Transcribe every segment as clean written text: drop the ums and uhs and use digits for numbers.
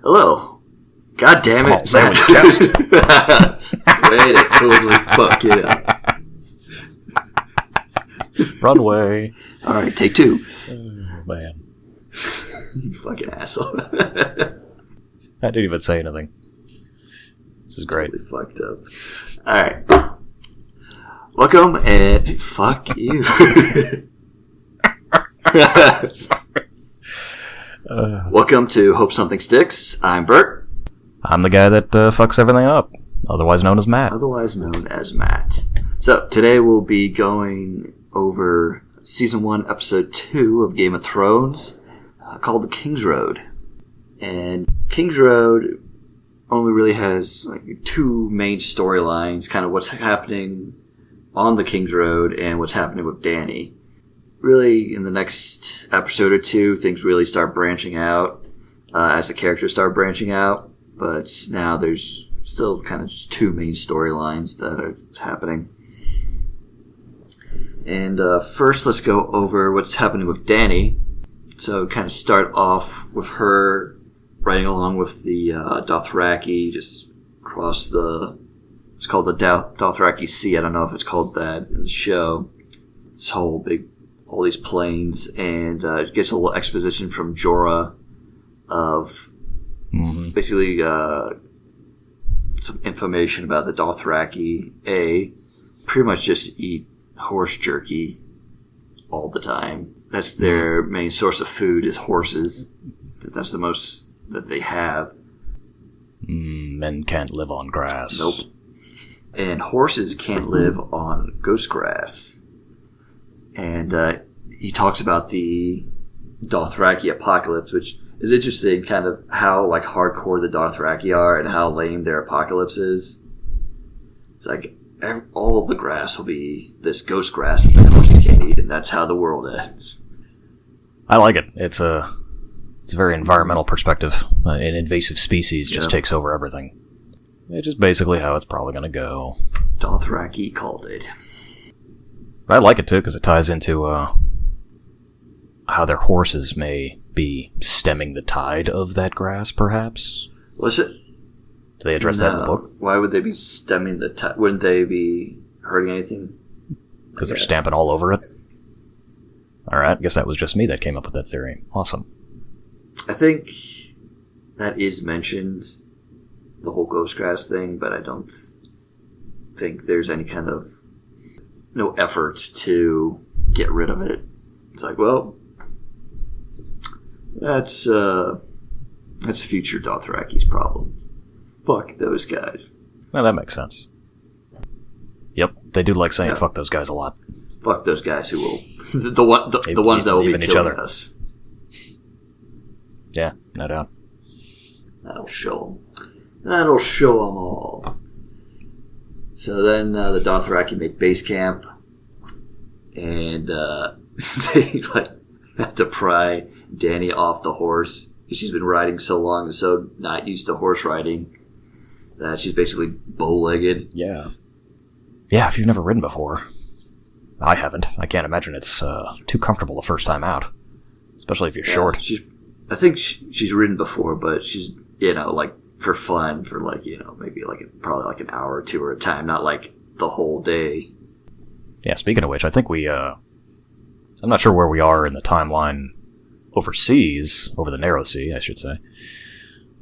Hello. God damn it. Come on, sandwich chest. Way to totally fuck it up. Runway. Alright, take two. Oh, man. You fucking asshole. I didn't even say anything. This is great. Totally fucked up. Alright. Welcome and fuck you. Sorry. Welcome to Hope Something Sticks. I'm Burt. I'm the guy that fucks everything up, otherwise known as Matt. Otherwise known as Matt. So, today we'll be going over Season 1, Episode 2 of Game of Thrones, called The King's Road. And King's Road only really has two main storylines, kind of what's happening on the King's Road and what's happening with Dany. Really, in the next episode or two, things really start branching out as the characters start branching out. But now there's still kind of just two main storylines that are happening. And first, let's go over what's happening with Dany. So kind of start off with her riding along with the Dothraki, just across the... It's called the Dothraki Sea. I don't know if it's called that in the show. This whole big... all these plains, and gets a little exposition from Jorah of basically some information about the Dothraki. Pretty much just eat horse jerky all the time. That's their main source of food, is horses. That's the most that they have. Men can't live on grass. Nope. And horses can't live on ghost grass. And he talks about the Dothraki apocalypse, which is interesting, kind of how hardcore the Dothraki are and how lame their apocalypse is. It's like all of the grass will be this ghost grass that the horses can't eat, and that's how the world ends. I like it. It's a very environmental perspective. An invasive species just takes over everything. It's just basically how it's probably going to go. Dothraki called it. But I like it too because it ties into how their horses may be stemming the tide of that grass, perhaps. Was it? Do they address that in the book? Why would they be stemming the tide? Wouldn't they be hurting anything? Because they're stamping all over it? Alright, I guess that was just me that came up with that theory. Awesome. I think that is mentioned, the whole ghost grass thing, but I don't think there's any kind of no effort to get rid of it. It's like, well, that's future Dothraki's problem. Fuck those guys. Well, that makes sense. Yep, they do like saying fuck those guys a lot. Fuck those guys who will... the ones that will be killing us. Yeah, no doubt. That'll show them all. So then the Dothraki make base camp, and they have to pry Dany off the horse. She's been riding so long and so not used to horse riding that she's basically bow-legged. Yeah. Yeah, if you've never ridden before. I haven't. I can't imagine it's too comfortable the first time out. Especially if you're short. I think she's ridden before, but she's, for fun, for maybe probably an hour or two at a time, not the whole day. Yeah, speaking of which, I think I'm not sure where we are in the timeline overseas, over the Narrow Sea, I should say.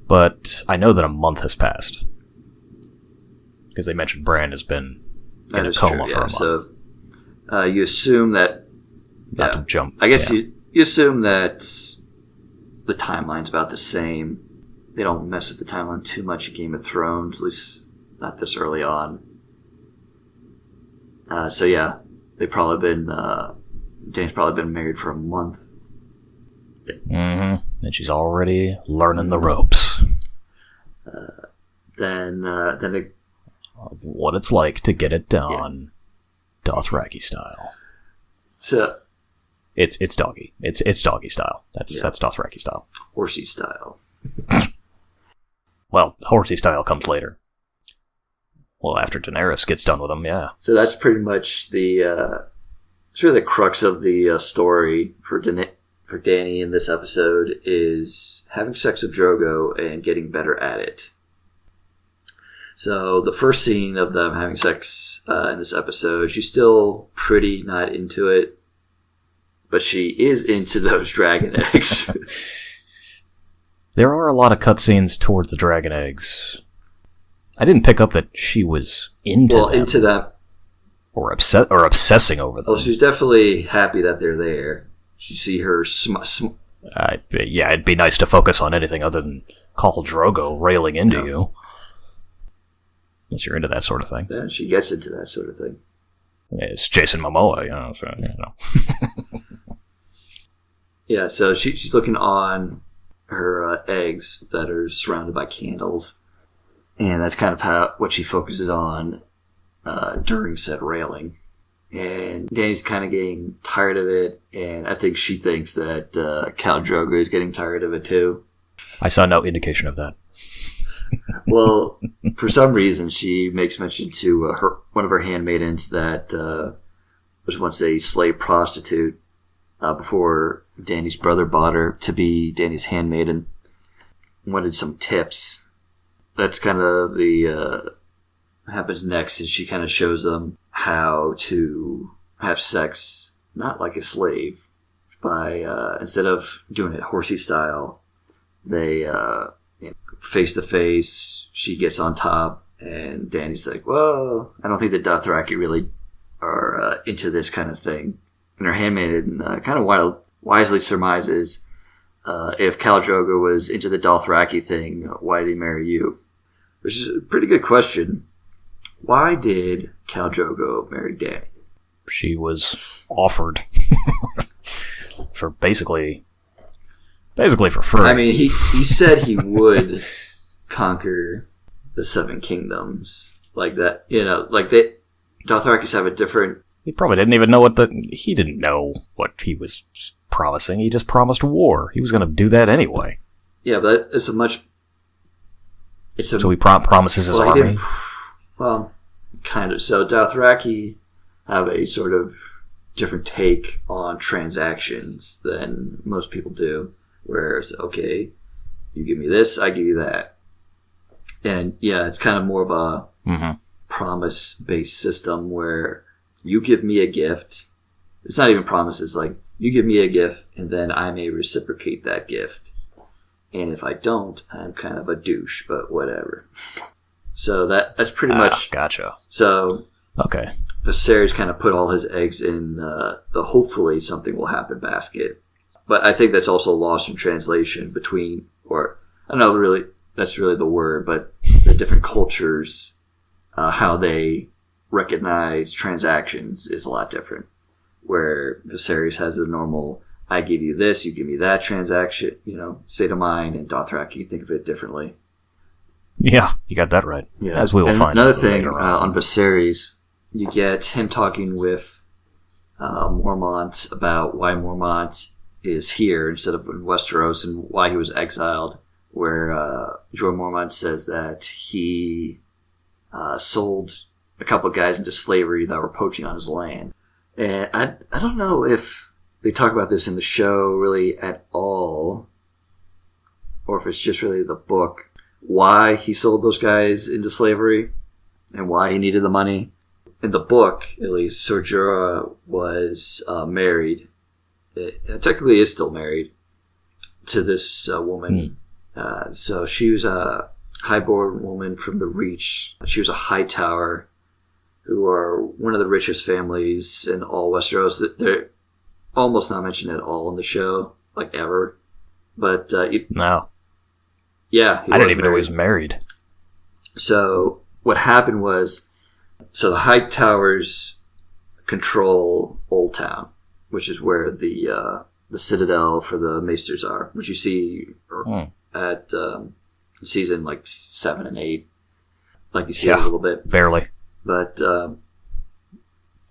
But I know that a month has passed. Because they mentioned Bran has been in a coma for a month. So you assume that... Not to jump. I guess you assume that the timeline's about the same. They don't mess with the timeline too much in Game of Thrones, at least not this early on. So yeah, they've probably been... Dane's probably been married for a month. Mm-hmm. And she's already learning the ropes. Then of what it's like to get it done, Dothraki style. So it's doggy. It's doggy style. That's Dothraki style. Horsey style. Well, horsey style comes later. Well, after Daenerys gets done with them, yeah. So that's pretty much the crux of the story for for Dany in this episode is having sex with Drogo and getting better at it. So the first scene of them having sex in this episode, she's still pretty not into it, but she is into those dragon eggs. There are a lot of cutscenes towards the dragon eggs. I didn't pick up that she was into them. Into that. Or obsessing over them. Well, she's definitely happy that they're there. You see her yeah, it'd be nice to focus on anything other than Khal Drogo railing into you. Unless you're into that sort of thing. Yeah, she gets into that sort of thing. Yeah, it's Jason Momoa, Yeah, so she's looking on her eggs that are surrounded by candles. And that's kind of what she focuses on during said railing. And Dany's kind of getting tired of it, and I think she thinks that Khal Drogo is getting tired of it too. I saw no indication of that. Well, for some reason, she makes mention to one of her handmaidens that was once a slave prostitute before Dany's brother bought her to be Dany's handmaiden. Wanted some tips. That's kind of the happens next, is she kind of shows them how to have sex not like a slave, by instead of doing it horsey style, they face to face. She gets on top, and Dany's like, "Well, I don't think the Dothraki really are into this kind of thing." And her handmaiden kind of wisely surmises, if Khal Drogo was into the Dothraki thing, why did he marry you? Which is a pretty good question. Why did Khal Drogo marry Dany? She was offered for basically for free. I mean, he said he would conquer the Seven Kingdoms like that. Dothrakis have a different. He probably didn't even know he didn't know what he was promising. He just promised war. He was going to do that anyway. Yeah, but it's so he promises his army. Well, kind of. So Dothraki have a sort of different take on transactions than most people do, where it's, okay, you give me this, I give you that. And yeah, it's kind of more of a promise-based system where you give me a gift. It's not even promises, like, you give me a gift, and then I may reciprocate that gift. And if I don't, I'm kind of a douche, but whatever. So that's pretty much. Gotcha. So okay, Viserys kind of put all his eggs in the hopefully something will happen basket. But I think that's also lost in translation between, or I don't know, really, that's really the word, but the different cultures, how they recognize transactions is a lot different. Where Viserys has the normal, I give you this, you give me that transaction, state of mind, and Dothraki think of it differently. Yeah, you got that right. Yeah. As we will find. Another thing on Viserys, you get him talking with Mormont about why Mormont is here instead of in Westeros and why he was exiled. Where Jorah Mormont says that he sold a couple of guys into slavery that were poaching on his land. And I don't know if they talk about this in the show really at all, or if it's just really the book, why he sold those guys into slavery and why he needed the money. In the book, at least, Ser Jorah was married. Technically is still married to this woman. So she was a highborn woman from the Reach. She was a Hightower, who are one of the richest families in all Westeros. They're almost not mentioned at all in the show, like ever. But no. Yeah, I didn't even know he was married. So what happened was, the Hightowers control Old Town, which is where the citadel for the Maesters are, which you see at season 7 and 8. Like you see it a little bit, barely. But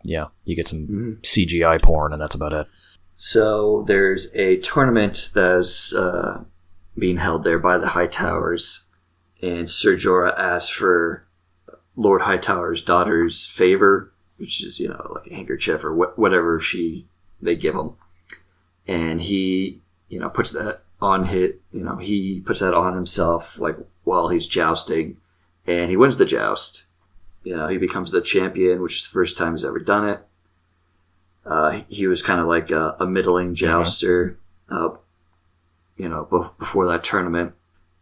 yeah, you get some CGI porn, and that's about it. So there's a tournament that's being held there by the Hightowers, and Ser Jorah asks for Lord Hightower's daughter's favor, which is like a handkerchief or whatever they give him. and he, puts that on he puts that on himself, like, while he's jousting, and he wins the joust. He becomes the champion, which is the first time he's ever done it. He was kind of like a middling jouster, before that tournament,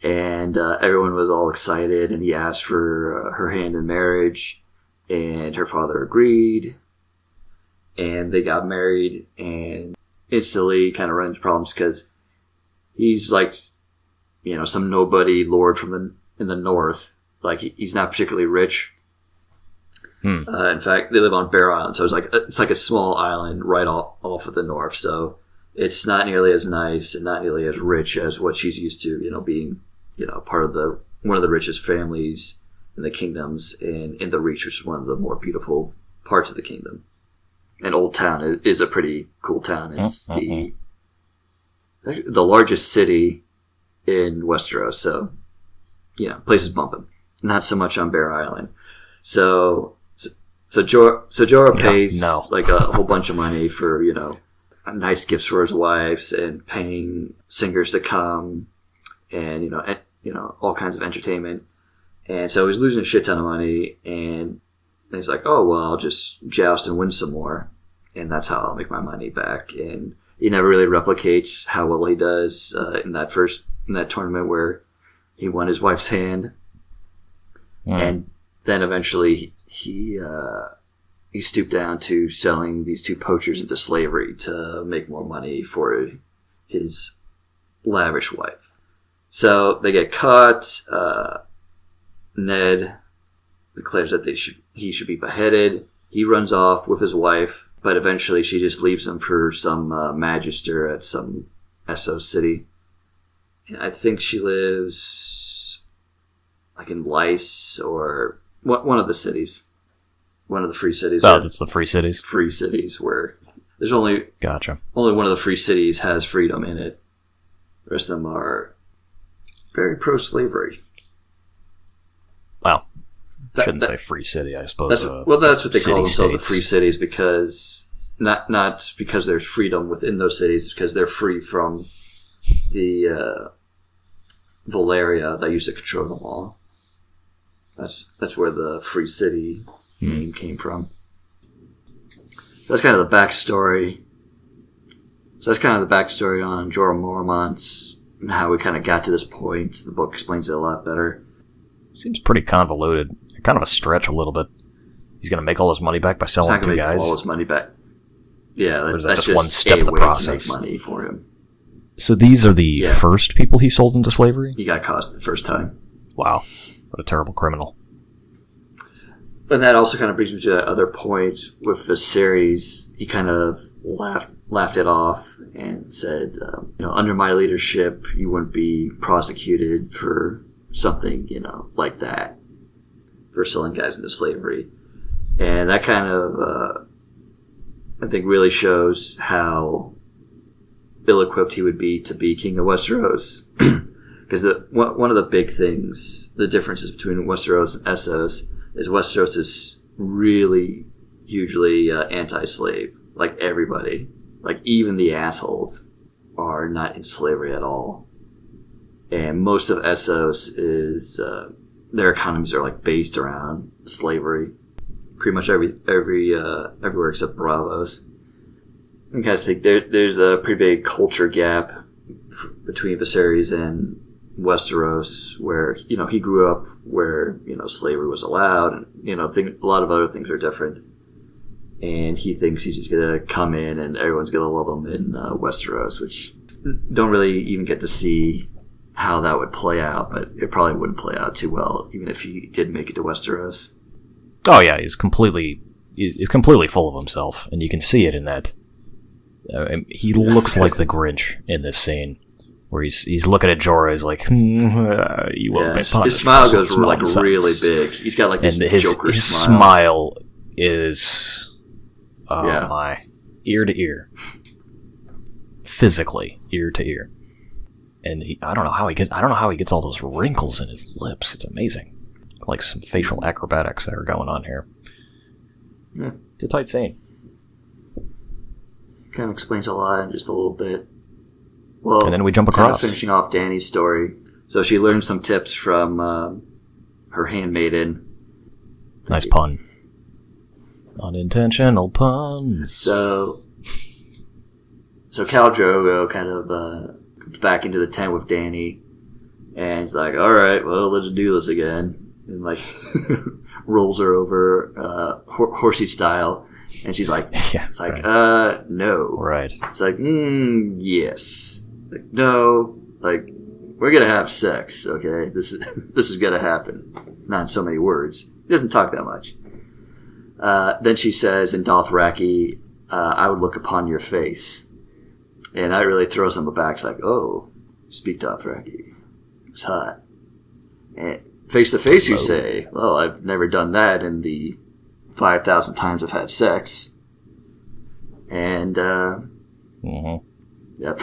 and everyone was all excited, and he asked for her hand in marriage, and her father agreed, and they got married, and instantly kind of ran into problems because he's like, some nobody lord in the north. Like, he's not particularly rich. In fact, they live on Bear Island, so it's like a small island right off of the north. So it's not nearly as nice and not nearly as rich as what she's used to. Being part of one of the richest families in the kingdoms, and in the Reach, which is one of the more beautiful parts of the kingdom. And Old Town is a pretty cool town. It's the largest city in Westeros, so place is bumping. Not so much on Bear Island. So Jorah pays like a whole bunch of money for nice gifts for his wives, and paying singers to come, and all kinds of entertainment. And so he's losing a shit ton of money, and he's like, oh, well, I'll just joust and win some more, and that's how I'll make my money back. And he never really replicates how well he does in that tournament where he won his wife's hand. And then eventually he stooped down to selling these two poachers into slavery to make more money for his lavish wife. So they get caught. Ned declares that he should be beheaded. He runs off with his wife, but eventually she just leaves him for some magister at some Essos city. And I think she lives like in Lyce or one of the cities. One of the free cities. Oh, that's the free cities? Free cities where there's only one of the free cities has freedom in it. The rest of them are very pro-slavery. Well, shouldn't say free city, I suppose. That's what they call themselves, the states. free cities, because not because there's freedom within those cities, because they're free from the Valeria that used to control them all. That's where the free city name came from. So that's kind of the backstory. On Jorah Mormont and how we kind of got to this point. The book explains it a lot better. Seems pretty convoluted. Kind of a stretch a little bit. He's going to make all his money back by selling two guys? He's not going to make all his money back. Yeah, that's just one step of the process. To make money for him. So these are the first people he sold into slavery? He got caught the first time. Wow. What a terrible criminal. And that also kind of brings me to that other point with the series. He kind of laughed it off and said, under my leadership, you wouldn't be prosecuted for something, like that, for selling guys into slavery. And that kind of, I think, really shows how ill-equipped he would be to be King of Westeros. Because one of the big things, the differences between Westeros and Essos, is Westeros is really hugely anti-slave. Like, everybody. Like, even the assholes are not in slavery at all. And most of Essos is their economies are like based around slavery. Pretty much everywhere except Bravos. I guys think there's a pretty big culture gap between Viserys and Westeros, where he grew up where slavery was allowed, and a lot of other things are different. And he thinks he's just gonna come in and everyone's gonna love him in Westeros, which don't really even get to see how that would play out, but it probably wouldn't play out too well, even if he did make it to Westeros. Oh yeah, he's completely full of himself, and you can see it in that. He looks like the Grinch in this scene, where he's looking at Jorah, he's like, you won't be punished. His smile goes like really big. He's got like this Joker his smile. Smile is, my, ear to ear, physically ear to ear. And I don't know how he gets all those wrinkles in his lips. It's amazing. Like some facial acrobatics that are going on here. Yeah. It's a tight scene. kind of explains a lot in just a little bit. Well, and then we jump kind of across. finishing off Dany's story. So she learned some tips from her handmaiden. Nice pun. Unintentional puns. So Khal Drogo kind of comes back into the tent with Dany, and he's like, "All right, well, let's do this again," and like rolls her over horsey style, and she's like, Yeah, "It's like, right. no." Right. It's like, yes. Like, no. Like, we're gonna have sex, okay? This is gonna happen. Not in so many words. He doesn't talk that much. Then she says in Dothraki, I would look upon your face. And that really throws him back. It's like, oh, speak Dothraki. It's hot. And face to face, you say, well, I've never done that in the 5,000 times I've had sex. And, yep.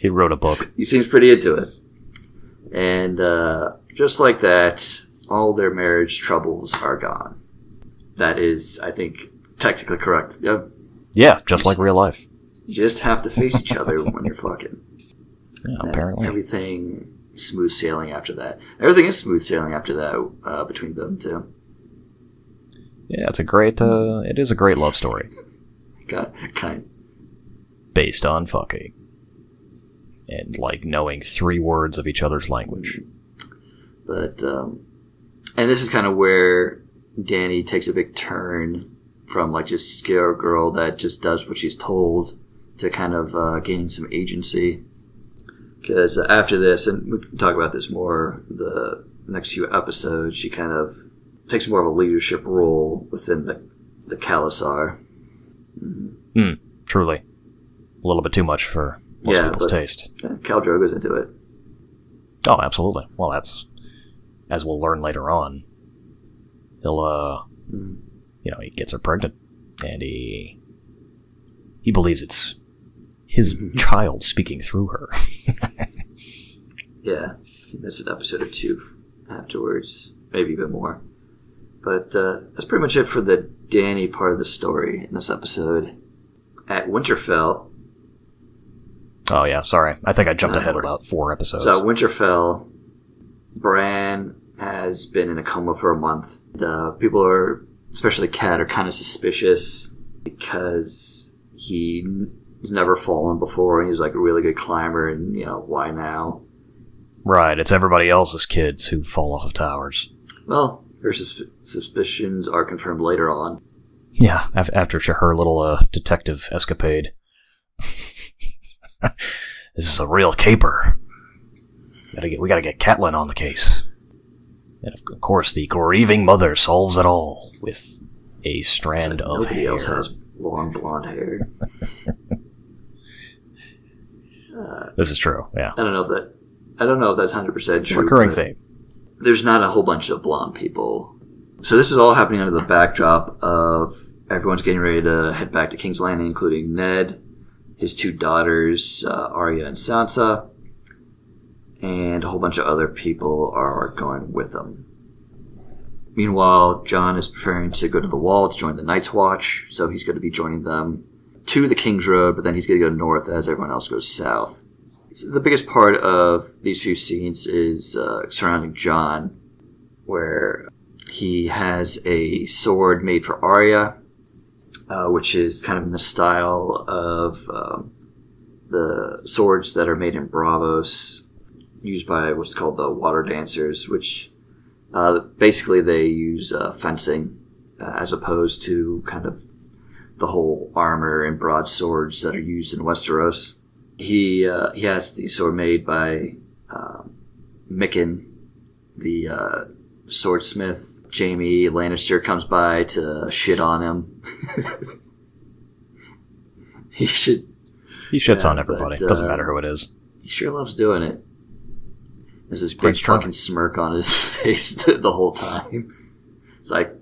He wrote a book. He seems pretty into it. And just like that, all their marriage troubles are gone. That is, I think, technically correct. Yep. Yeah, just like real life. You just have to face each other when you're fucking. Yeah, apparently. Everything smooth sailing after that. Everything is smooth sailing after that between them two. Yeah, it's a great. It is a great love story. Kind. Based on fucking. And, like, knowing 3 words of each other's language. But, and this is kind of where Dany takes a big turn from, like, just scare girl that just does what she's told to kind of gaining some agency. Because after this, and we can talk about this more the next few episodes, she kind of takes more of a leadership role within the Khalasar. Truly. A little bit too much for most people's taste. Yeah, Khal Drogo's into it. Oh, absolutely. Well, that's, as we'll learn later on, he'll, he gets her pregnant, and he believes it's his child speaking through her. Yeah, that's an episode or 2 afterwards, maybe even more. But that's pretty much it for the Dany part of the story in this episode. At Winterfell... Oh, yeah, sorry. I think I jumped ahead about 4 episodes. So, Winterfell, Bran has been in a coma for a month. People are, especially Kat, are kind of suspicious because he's never fallen before and he's like a really good climber, and, why now? Right, it's everybody else's kids who fall off of towers. Well, her suspicions are confirmed later on. Yeah, after her little detective escapade. This is a real caper. We gotta get Catelyn on the case. And of course, the grieving mother solves it all with a strand of nobody hair. Else has long blonde hair. This is true. Yeah, I don't know if that's 100% true. Recurring theme. There's not a whole bunch of blonde people. So this is all happening under the backdrop of everyone's getting ready to head back to King's Landing, including Ned, his 2 daughters, Arya and Sansa, and a whole bunch of other people are going with them. Meanwhile, Jon is preparing to go to the Wall to join the Night's Watch, so he's going to be joining them to the King's Road, but then he's going to go north as everyone else goes south. So the biggest part of these few scenes is surrounding Jon, where he has a sword made for Arya, which is kind of in the style of the swords that are made in Braavos, used by what's called the Water Dancers, which basically they use fencing as opposed to kind of the whole armor and broadswords that are used in Westeros. He has the sword made by Mikken, the swordsmith. Jaime Lannister comes by to shit on him. He shits on everybody. Doesn't matter who it is. He sure loves doing it. There's this big fucking smirk on his face the whole time. It's like...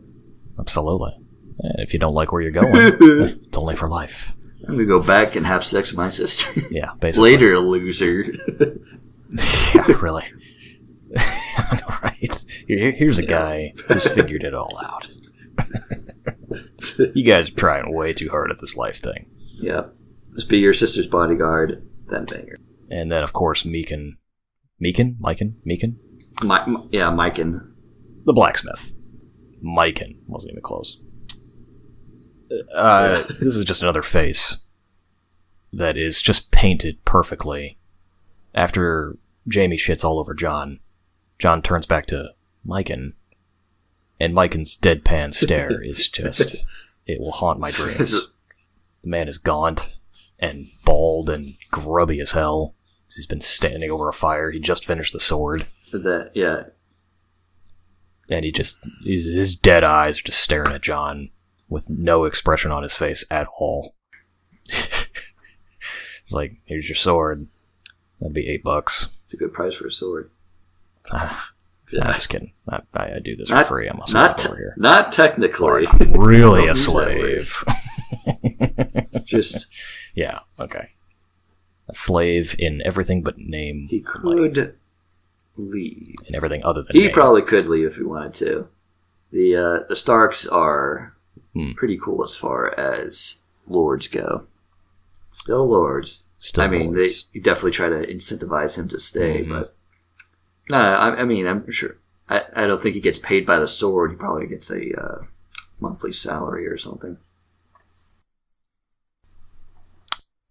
Absolutely. And if you don't like where you're going, it's only for life. I'm going to go back and have sex with my sister. Yeah, basically. Later, loser. Yeah, really. Right. Here's a guy who's figured it all out. You guys are trying way too hard at this life thing. Yep. Let's be your sister's bodyguard, then banger. And then, of course, Meekin. Meekin? Yeah, Myken. The blacksmith. Myken. Wasn't even close. This is just another face that is just painted perfectly. After Jamie shits all over John, John turns back to Myken, and Myken's deadpan stare is just... It will haunt my dreams. The man is gaunt and bald and grubby as hell. He's been standing over a fire. He just finished the sword. Yeah. And his dead eyes are just staring at John with no expression on his face at all. It's like, here's your sword. That'd be $8. It's a good price for a sword. Yeah. I'm just kidding. I do this for free. I'm a slave over here. Not technically. Really a slave. Just... Yeah, okay. A slave in everything but name. He could leave. In everything other than He name. probably could leave if he wanted to. The Starks are pretty cool as far as lords go. Still lords. Lords. You definitely try to incentivize him to stay, but... I'm sure. I don't think he gets paid by the sword. He probably gets a monthly salary or something.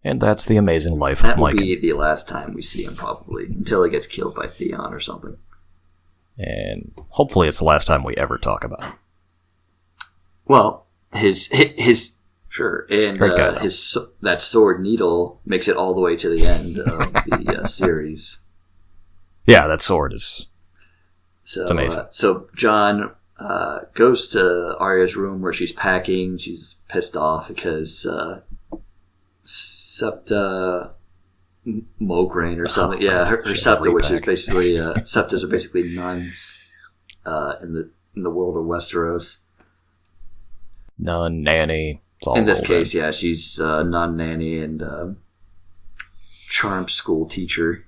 And that's the amazing life that of Mike. That will be the last time we see him, probably, until he gets killed by Theon or something. And hopefully it's the last time we ever talk about him. Well, his sure, and that sword needle makes it all the way to the end of the series. Yeah, that sword is... It's amazing. So John goes to Arya's room where she's packing. She's pissed off because Septa Mograine or something. Her Septa, which is basically... Septas are basically nuns in the world of Westeros. Nun, nanny. It's all in this case, yeah, she's nun, nanny, and charm school teacher.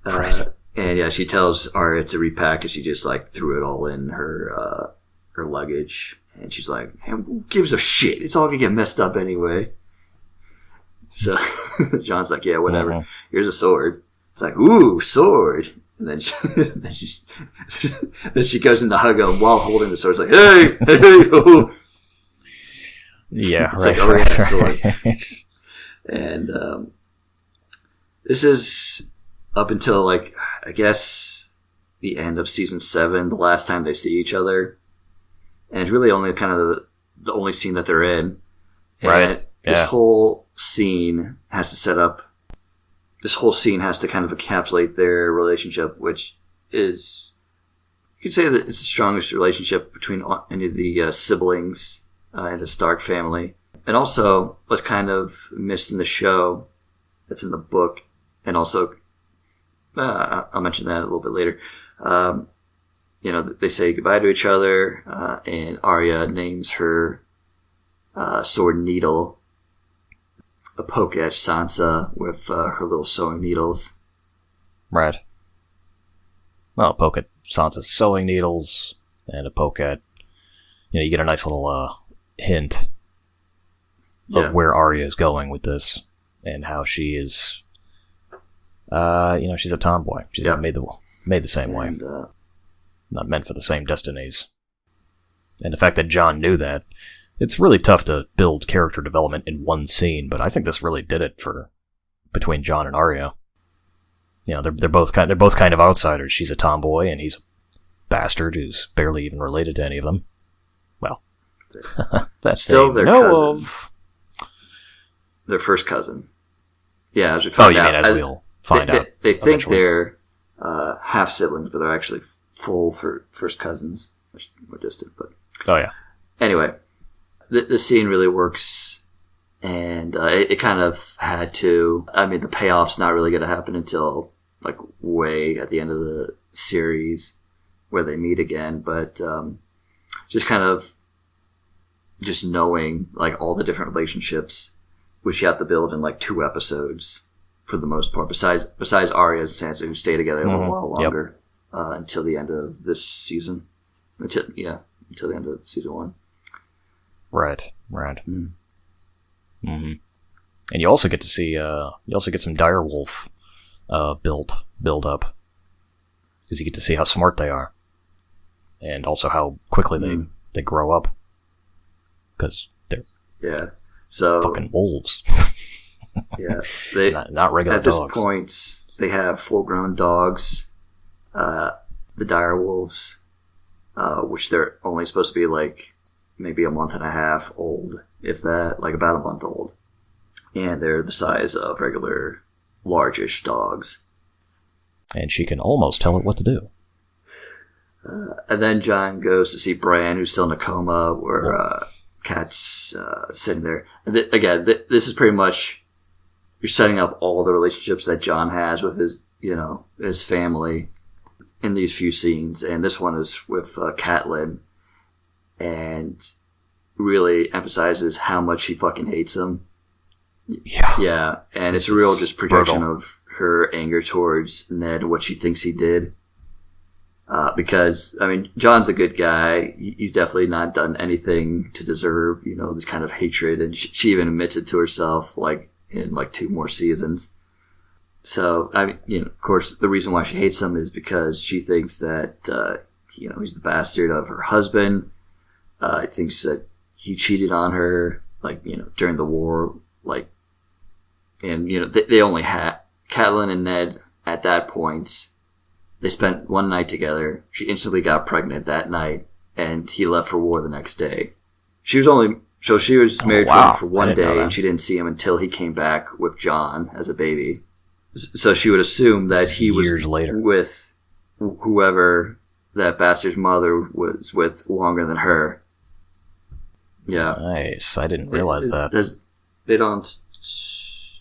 Right. And yeah, she tells Arya to repack, and she just like threw it all in her luggage. And she's like, "Man, who gives a shit? It's all gonna get messed up anyway." So John's like, "Yeah, whatever. Mm-hmm. Here's a sword." It's like, "Ooh, sword!" And then then she goes in to hug him while holding the sword. It's like, "Hey, oh." Yeah, it's right. Like, oh, yeah, sword. And this is up until, like, I guess the end of season 7, the last time they see each other. And it's really only kind of the only scene that they're in. And right. This whole scene has to set up, this whole scene has to kind of encapsulate their relationship, which is, you could say that it's the strongest relationship between any of the siblings in the Stark family. And also, what's kind of missed in the show, that's in the book, and also, I'll mention that a little bit later. They say goodbye to each other, and Arya names her sword needle a poke at Sansa with her little sewing needles. Right. Well, a poke at Sansa's sewing needles, and a poke at, you get a nice little hint of where Arya is going with this, and how she is, she's a tomboy. She's not made the same way. Not meant for the same destinies. And the fact that John knew that, it's really tough to build character development in one scene, but I think this really did it between John and Arya. They're both kind of outsiders. She's a tomboy, and he's a bastard who's barely even related to any of them. Well, that's still their cousin. Of. Their first cousin. Yeah, as we find out. As we'll find out. They think they're half siblings, but they're actually full for first cousins. More distant, but... Oh, yeah. Anyway, the scene really works, and it kind of had to... I mean, the payoff's not really going to happen until, like, way at the end of the series, where they meet again, but just kind of... just knowing, like, all the different relationships, which you have to build in, like, 2 episodes, for the most part, besides Arya and Sansa, who stay together a little while longer. Until the end of this season. Until the end of season 1. Right. Mm-hmm. And you also get to see some direwolf build up, because you get to see how smart they are, and also how quickly they grow up, because they're fucking wolves. Yeah, they not regular at this dogs. point they have full-grown dogs, the dire wolves, which they're only supposed to be like maybe a month and a half old, if that, like about a month old, and they're the size of regular largish dogs. And she can almost tell it what to do. And then John goes to see Bran, who's still in a coma, where Kat's sitting there. And this is pretty much, you're setting up all the relationships that John has with his family in these few scenes. And this one is with Catelyn, and really emphasizes how much he fucking hates him. Yeah, and it's a real just projection of her anger towards Ned and what she thinks he did. Because, I mean, John's a good guy. He's definitely not done anything to deserve, this kind of hatred. And she even admits it to herself, like, in, 2 more seasons. So, I mean, of course, the reason why she hates him is because she thinks that, he's the bastard of her husband. Thinks that he cheated on her, during the war, and, they only had Catelyn and Ned at that point. They spent one night together. She instantly got pregnant that night, and he left for war the next day. She was married to him for one day, and she didn't see him until he came back with John as a baby. So she would assume that he was years later with whoever that bastard's mother was with longer than her. Yeah. Nice. I didn't realize that.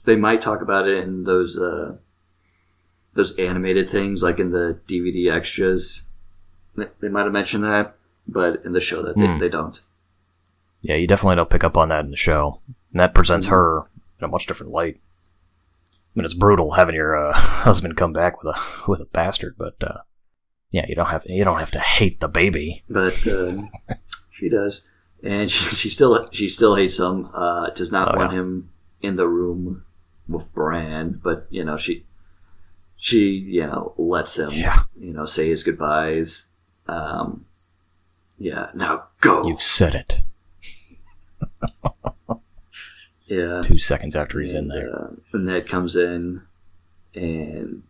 They might talk about it in those animated things, like in the DVD extras. They might have mentioned that, but in the show they don't. Yeah, you definitely don't pick up on that in the show. And that presents her in a much different light. I mean, it's brutal having your husband come back with a bastard, but yeah, you don't have to hate the baby. But she does, and she still hates him. Does not want him in the room with Bran, but she lets him say his goodbyes. Now go. You've said it. Yeah. 2 seconds after he's in there. And Ned comes in, and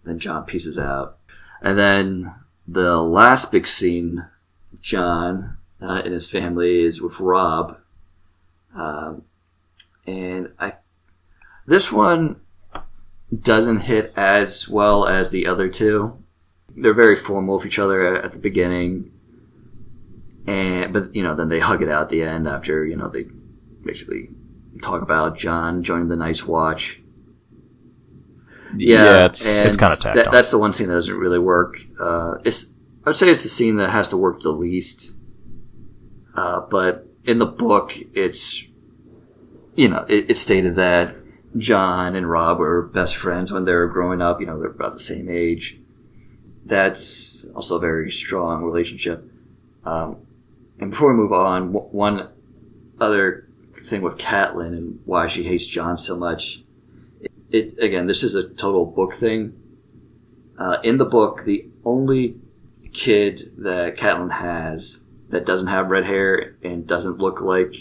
then John pieces out. And then the last big scene of John and his family is with Robb. And this one doesn't hit as well as the other two. They're very formal with each other at the beginning, but then they hug it out at the end after they basically talk about John joining the Night's Watch. Yeah, it's kind of tacked on. That's the one scene that doesn't really work. I would say it's the scene that has to work the least. But in the book, it's it's stated that John and Robb were best friends when they were growing up. They're about the same age. That's also a very strong relationship. And before we move on, one other thing with Catelyn and why she hates John so much. Again, this is a total book thing. In the book, the only kid that Catelyn has that doesn't have red hair and doesn't look like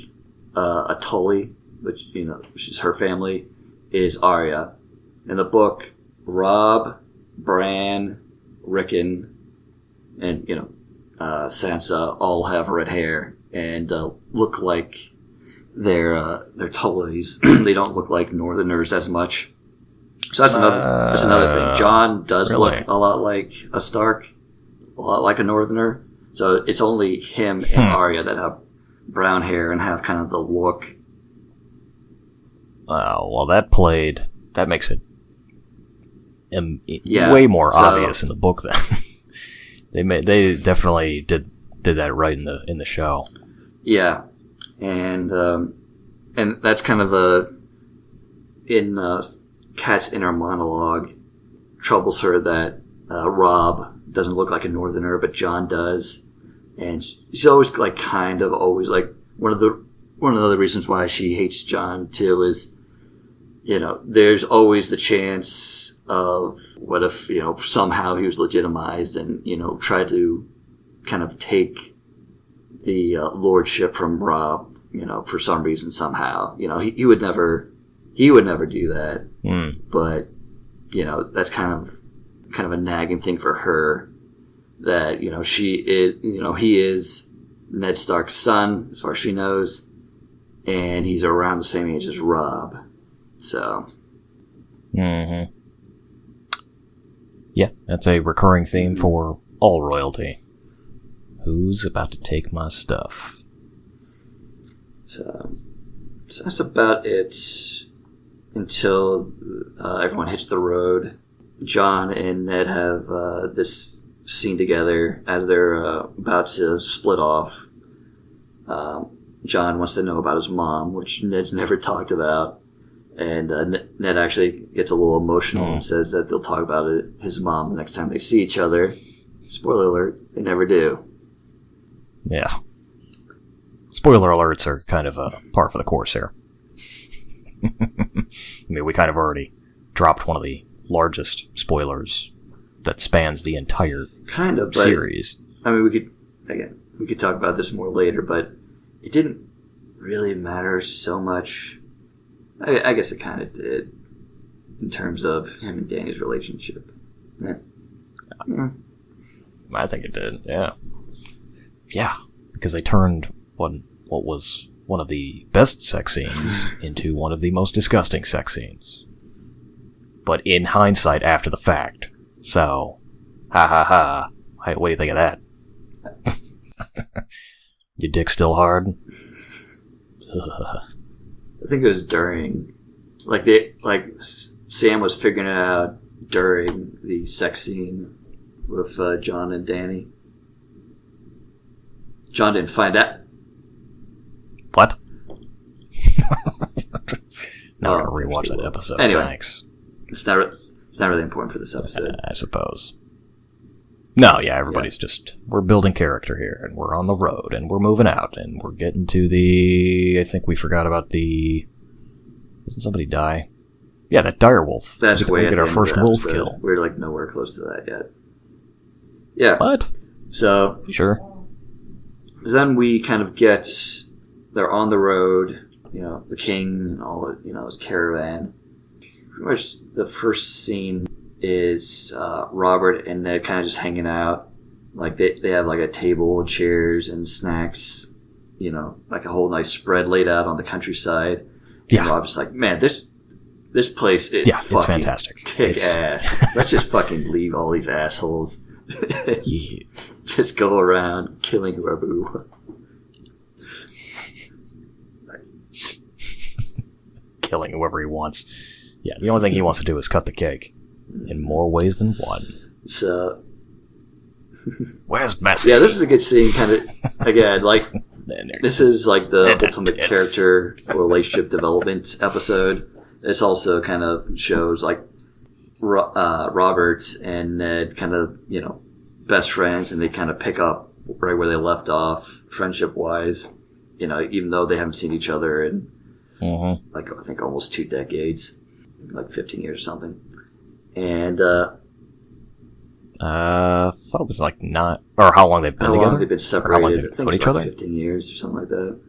a Tully, which is her family, is Arya. In the book, Robb, Bran, Rickon, and Sansa all have red hair and look like they're Tullys. They don't look like Northerners as much. So that's another thing. John does look a lot like a Stark, a lot like a Northerner. So it's only him and Arya that have brown hair and have kind of the look. Well, that makes it way more obvious in the book. Then they definitely did that right in the show. Yeah, and that's kind of in Kat's inner monologue troubles her that Robb doesn't look like a Northerner, but John does, and she's always always one of the other reasons why she hates John too is there's always the chance of what if, somehow he was legitimized and, tried to kind of take the lordship from Rob, for some reason, somehow. He would never do that. But, that's kind of a nagging thing for her that, she is, he is Ned Stark's son, as far as she knows, and he's around the same age as Rob. So. Mm-hmm. Yeah, that's a recurring theme for all royalty. Who's about to take my stuff? So that's about it until everyone hits the road. Jon and Ned have this scene together as they're about to split off. Jon wants to know about his mom, which Ned's never talked about. And Ned actually gets a little emotional and says that they'll talk about his mom the next time they see each other. Spoiler alert, they never do. Yeah. Spoiler alerts are kind of a par for the course here. I mean, we kind of already dropped one of the largest spoilers that spans the entire series. I mean, we could talk about this more later, but it didn't really matter so much. I guess it kind of did in terms of him and Dany's relationship. Yeah. I think it did, yeah. Yeah, because they turned what was one of the best sex scenes into one of the most disgusting sex scenes. But in hindsight, after the fact. So, ha. Hey, what do you think of that? Your dick still hard? I think it was during, Sam was figuring it out during the sex scene with Jon and Dany. Jon didn't find out. What? Now I'm going to rewatch that episode. Anyway, thanks. It's not really important for this episode. I suppose. No, yeah, everybody's we're building character here, and we're on the road, and we're moving out, and we're getting to I think we forgot about doesn't somebody die? Yeah, that direwolf. That's way we get our first wolf kill. We're nowhere close to that yet. Yeah. What? So. Sure. Then we kind of they're on the road, the king and all, his caravan. Pretty much the first scene is Robert and Ned kind of just hanging out. They have a table, chairs, and snacks, a whole nice spread laid out on the countryside. Yeah. And Robert's like, man, this place is it's fantastic. Kick ass. Let's just fucking leave all these assholes. Yeah. Just go around killing whoever we want. Killing whoever he wants. Yeah, the only thing he wants to do is cut the cake. In more ways than one. So... Where's Messi? Yeah, this is a good scene, kind of... Again, this is the ultimate character relationship development episode. This also kind of shows, Robert and Ned kind of, best friends, and they kind of pick up right where they left off, friendship-wise, even though they haven't seen each other in, I think almost 2 decades, 15 years or something. And, I thought it was 9, or how long they've been together? How long they've been separated. How long they've I think each other? 15 years or something like that.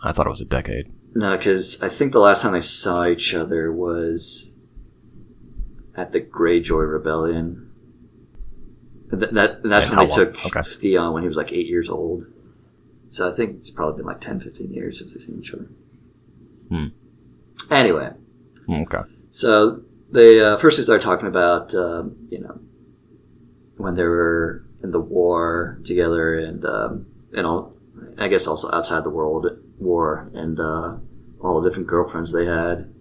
I thought it was a decade. No, because I think the last time they saw each other was at the Greyjoy Rebellion. That's when they took Theon when he was 8 years old. So I think it's probably been 10, 15 years since they've seen each other. Anyway. Okay. So they first they start talking about, when they were in the war together and, I guess also outside the war and all the different girlfriends they had.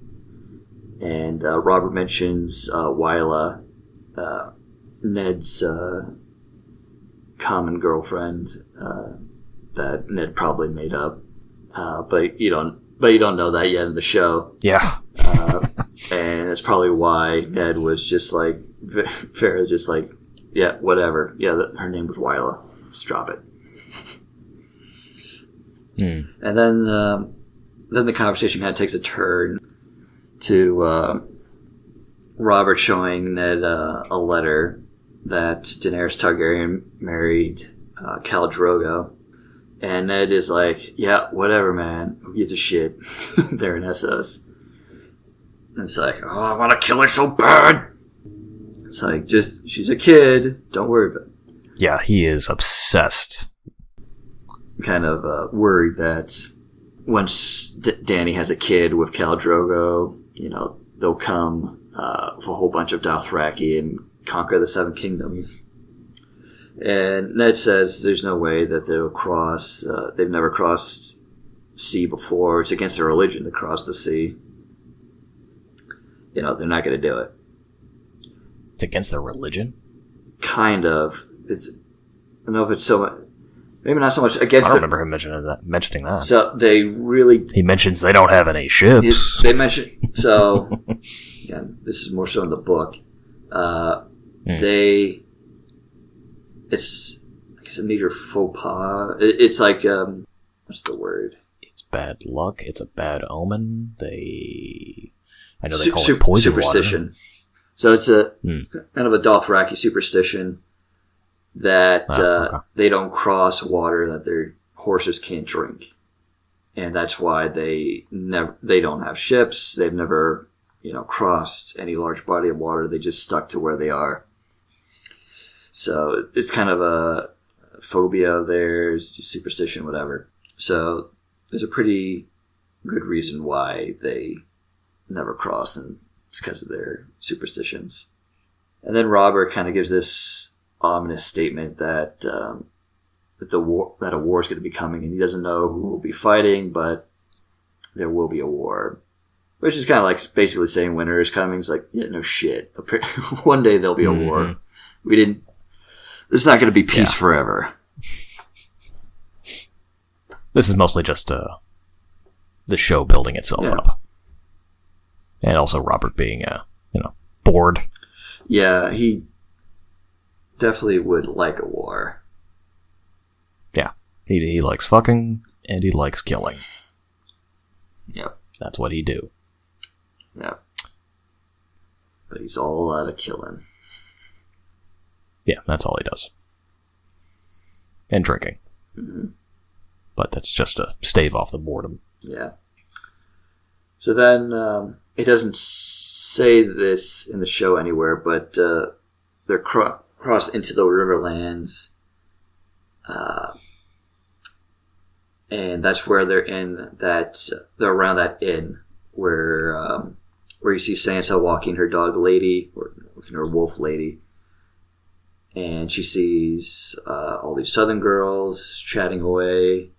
And Robert mentions Wyla, Ned's common girlfriend that Ned probably made up, but you don't know that yet in the show. Yeah, and it's probably why Ned was just very just yeah, whatever. Yeah, her name was Wyla. Just drop it. And then the conversation kind of takes a turn. to Robert showing Ned a letter that Daenerys Targaryen married Khal Drogo. And Ned is like, yeah, whatever, man. Who gives a shit? They're in Essos. And it's like, oh, I want to kill her so bad. It's like, just, she's a kid. Don't worry about it. Yeah, he is obsessed. Kind of worried that once Dany has a kid with Khal Drogo, they'll come with a whole bunch of Dothraki and conquer the Seven Kingdoms. And Ned says there's no way that they'll cross. They've never crossed sea before. It's against their religion to cross the sea. They're not going to do it. It's against their religion? Kind of. I don't know if it's so much. Maybe not so much against. I don't remember him mentioning that. So they really. He mentions they don't have any ships. They mention. So, again, this is more so in the book. It's, I guess, a major faux pas. It's like, what's the word? It's bad luck. It's a bad omen. I know they call it poison superstition. Water. So it's a kind of a Dothraki superstition that they don't cross water that their horses can't drink, and that's why they don't have ships. They've never crossed any large body of water. They just stuck to where they are. So it's kind of a phobia of theirs, superstition, whatever. So there's a pretty good reason why they never cross, and it's because of their superstitions. And then Robert kind of gives this ominous statement that that a war is going to be coming, and he doesn't know who will be fighting, but there will be a war. Which is kind of like basically saying winter is coming. It's like, yeah, no shit. One day there'll be a war. There's not going to be peace forever. This is mostly just the show building itself up. And also Robert being, bored. Yeah, he definitely would like a war. Yeah. He likes fucking, and he likes killing. Yep. That's what he do. Yep. But he's all out of killing. Yeah, that's all he does. And drinking. Mm-hmm. But that's just to stave off the boredom. Yeah. So then, it doesn't say this in the show anywhere, but they're crossed into the Riverlands. And that's where they're they're around that inn where you see Sansa walking her dog lady, or her wolf lady. And she sees all these southern girls chatting away,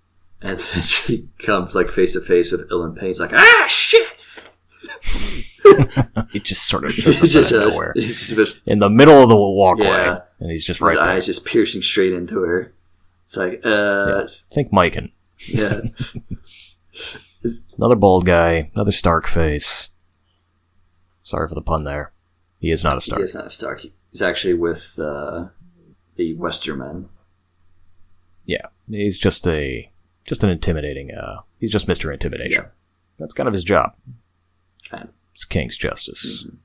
and then she comes like face to face with Ilyn Payne. It's like, ah, shit! He just sort of shows up out of nowhere. In the middle of the walkway, and he's just right there. His eyes just piercing straight into her. It's like, think Mycon. Yeah. Another bald guy, another Stark face. Sorry for the pun there. He is not a Stark. He is not a Stark. He's actually with the Westermen. Yeah, he's just an intimidating. He's just Mr. Intimidation. Yeah. That's kind of his job. It's King's Justice. Mm-hmm.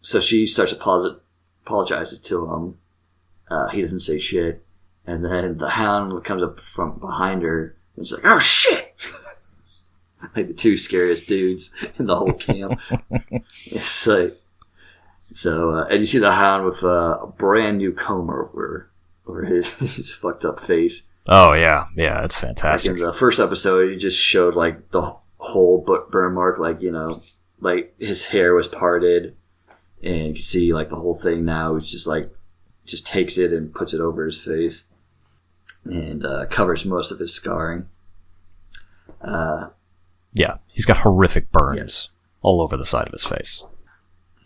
So she starts apologizing to him. He doesn't say shit, and then the Hound comes up from behind her, and it's like, oh shit! Like the two scariest dudes in the whole camp. It's like, and you see the Hound with a brand new comb over his fucked up face. Oh yeah, it's fantastic. Like in the first episode, he just showed like the whole burn mark, like like his hair was parted, and you can see like the whole thing now. He's just takes it and puts it over his face, and covers most of his scarring. Yeah, he's got horrific burns all over the side of his face.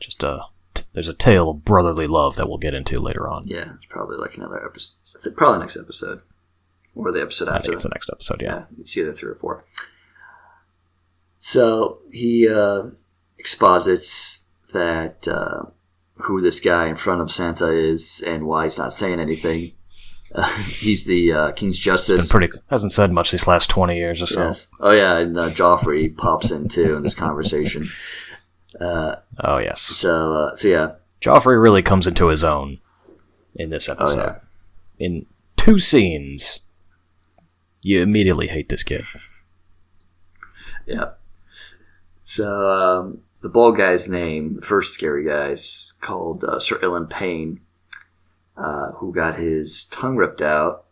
Just there's a tale of brotherly love that we'll get into later on. Yeah, it's probably like another episode. Probably next episode. Or the episode after. I think it's the next episode, yeah. It's either 3 or 4. So he exposits that who this guy in front of Sansa is and why he's not saying anything. He's the King's Justice. Hasn't said much these last 20 years or so. Yes. Oh yeah, and Joffrey pops in too in this conversation. Oh yes. So yeah, Joffrey really comes into his own in this episode. Oh, yeah. In 2 scenes, you immediately hate this kid. Yeah. So the bald guy's name, the first scary guy, is called Sir Ilan Payne, who got his tongue ripped out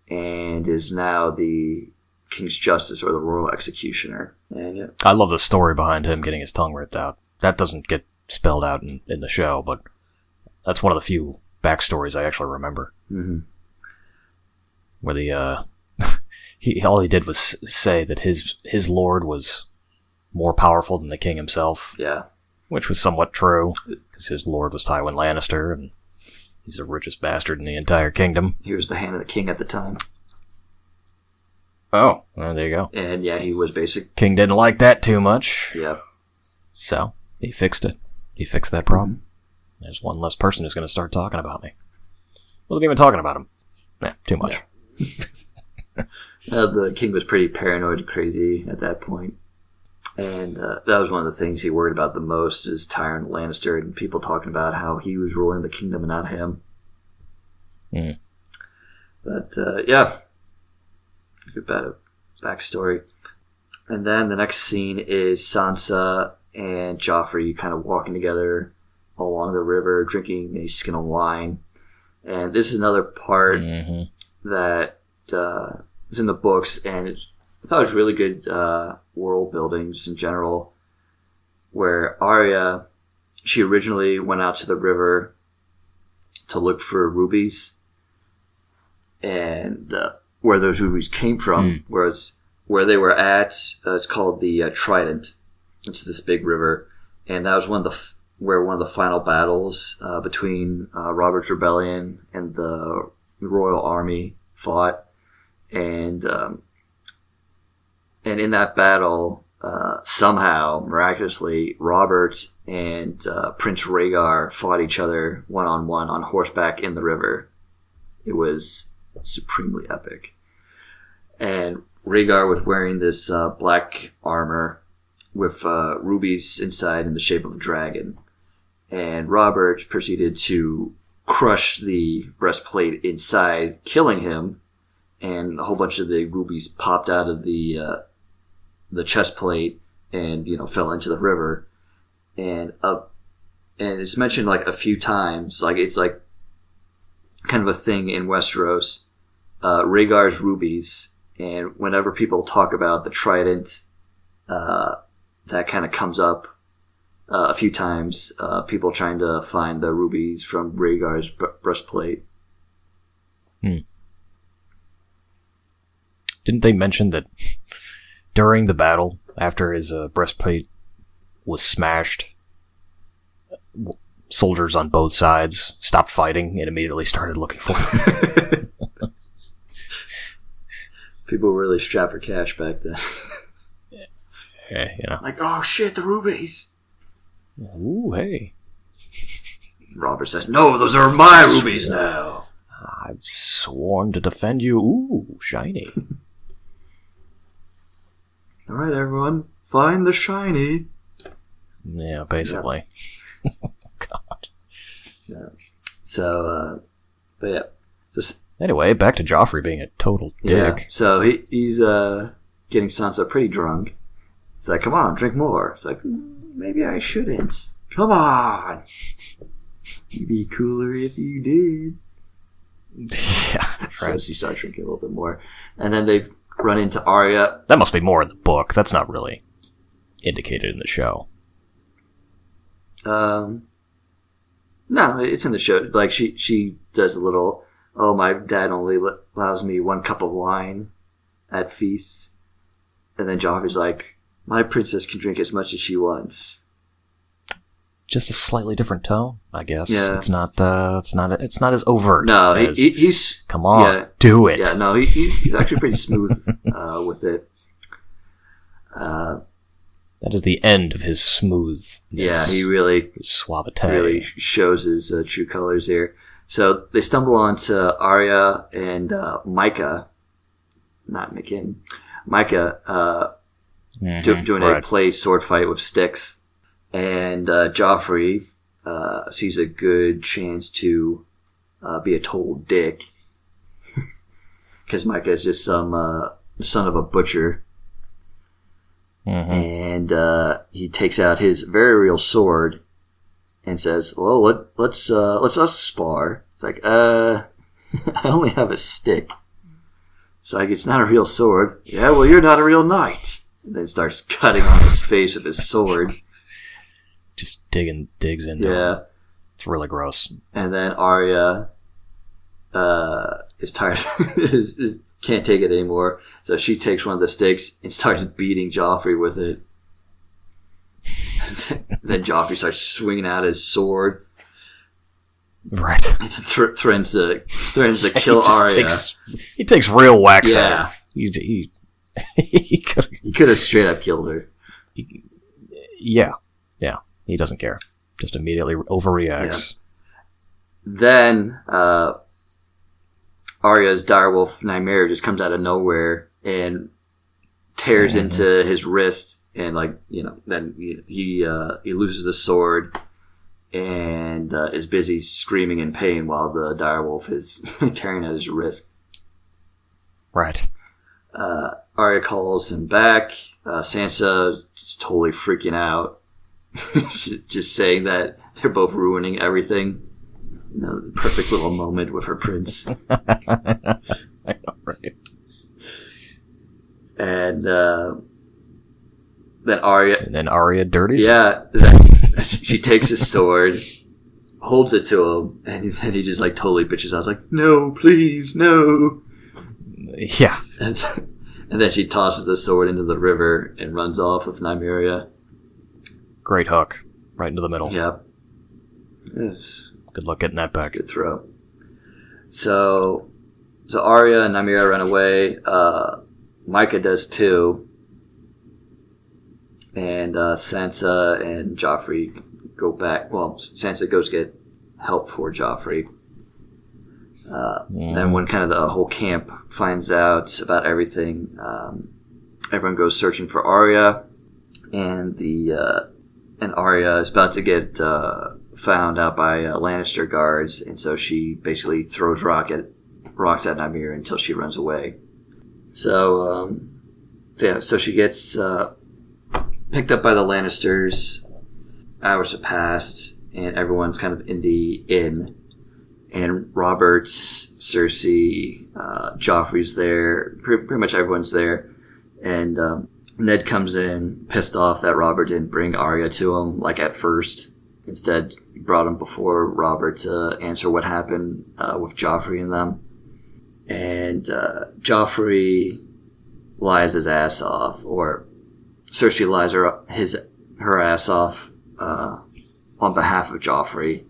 and is now the King's Justice, or the Royal Executioner. And yeah. I love the story behind him getting his tongue ripped out. That doesn't get spelled out in the show, but that's one of the few backstories I actually remember. Mm-hmm. Where the all he did was say that his lord was more powerful than the king himself. Yeah. Which was somewhat true, because his lord was Tywin Lannister, and he's the richest bastard in the entire kingdom. He was the hand of the king at the time. Oh, well, there you go. And yeah, he was basic. King didn't like that too much. Yeah. So, he fixed it. He fixed that problem. Mm-hmm. There's one less person who's going to start talking about me. Wasn't even talking about him. Nah, too much. Yeah. The king was pretty paranoid and crazy at that point. And that was one of the things he worried about the most, is Tyrion Lannister and people talking about how he was ruling the kingdom and not him. Mm. But yeah, good backstory. And then the next scene is Sansa and Joffrey kind of walking together along the river, drinking a skin of wine. And this is another part that is in the books, and I thought it was really good world building just in general, where Arya, she originally went out to the river to look for rubies, and where those rubies came from, where they were at, it's called the Trident. It's this big river, and that was one of the final battles between Robert's Rebellion and the Royal Army fought, and in that battle, somehow, miraculously, Robert and Prince Rhaegar fought each other one-on-one on horseback in the river. It was supremely epic. And Rhaegar was wearing this black armor with rubies inside in the shape of a dragon. And Robert proceeded to crush the breastplate inside, killing him. And a whole bunch of the rubies popped out of the chest plate and fell into the river, and it's mentioned like a few times, like it's like kind of a thing in Westeros, Rhaegar's rubies, and whenever people talk about the Trident, that kind of comes up a few times, people trying to find the rubies from Rhaegar's breastplate. Didn't they mention that during the battle, after his breastplate was smashed, soldiers on both sides stopped fighting and immediately started looking for him? People were really strapped for cash back then. Yeah, Like, oh shit, the rubies. Ooh, hey. Robert says, no, those are my rubies now. I've sworn to defend you. Ooh, shiny. All right, everyone, find the shiny. Yeah, basically. Yeah. God. Yeah. So, but yeah. Just anyway, back to Joffrey being a total dick. Yeah. So he's getting Sansa pretty drunk. He's like, come on, drink more. It's like, maybe I shouldn't. Come on. You'd be cooler if you did. Yeah, right. So she starts drinking a little bit more. And then they've run into Arya. That must be more in the book. That's not really indicated in the show. No, it's in the show. Like, she does a little, oh, my dad only allows me 1 cup of wine at feasts. And then Joffrey's like, my princess can drink as much as she wants. Just a slightly different tone, I guess. Yeah. It's not as overt. No, as, he's come on, do it. Yeah, no, he's actually pretty smooth with it. That is the end of his smoothness. Yeah, he really his suavite. really shows his true colors here. So they stumble onto Arya and Micah, not McKinn, Micah doing a play sword fight with sticks. And Joffrey sees a good chance to be a total dick. Because Micah is just some son of a butcher. And he takes out his very real sword and says, well, let's us spar. It's like, I only have a stick. It's like, it's not a real sword. Yeah, well, you're not a real knight. And then starts cutting on his face with his sword. Just digs into him. It's really gross. And then Arya is tired, can't take it anymore. So she takes one of the sticks and starts beating Joffrey with it. Then Joffrey starts swinging out his sword. Right. Threatens to kill Arya. He takes real whacks at her. He could have straight up killed her. Yeah. He doesn't care. Just immediately overreacts. Yeah. Then Arya's direwolf Nymeria just comes out of nowhere and tears into his wrist, and then he loses the sword and is busy screaming in pain while the direwolf is tearing at his wrist. Right. Arya calls him back. Sansa is totally freaking out. Just saying that they're both ruining everything. Perfect little moment with her prince. I know, right? And then Arya dirties? Yeah. She takes his sword, holds it to him, and then he just totally bitches out, no, please, no. Yeah. And then she tosses the sword into the river and runs off with Nymeria. Great hook. Right into the middle. Yep. Yes. Good luck getting that back. Good throw. So Arya and Nymeria run away. Micah does too. And Sansa and Joffrey go back. Well, Sansa goes get help for Joffrey. Then when kind of the whole camp finds out about everything, everyone goes searching for Arya, and Arya is about to get found out by Lannister guards, and so she basically throws rocks at Nymeria until she runs away. So she gets picked up by the Lannisters. Hours have passed, and everyone's kind of in the inn. And Robert's, Cersei, Joffrey's there. Pretty much everyone's there. And Ned comes in, pissed off that Robert didn't bring Arya to him at first. Instead, he brought him before Robert to answer what happened with Joffrey and them. And Joffrey lies his ass off, or Cersei lies her ass off on behalf of Joffrey,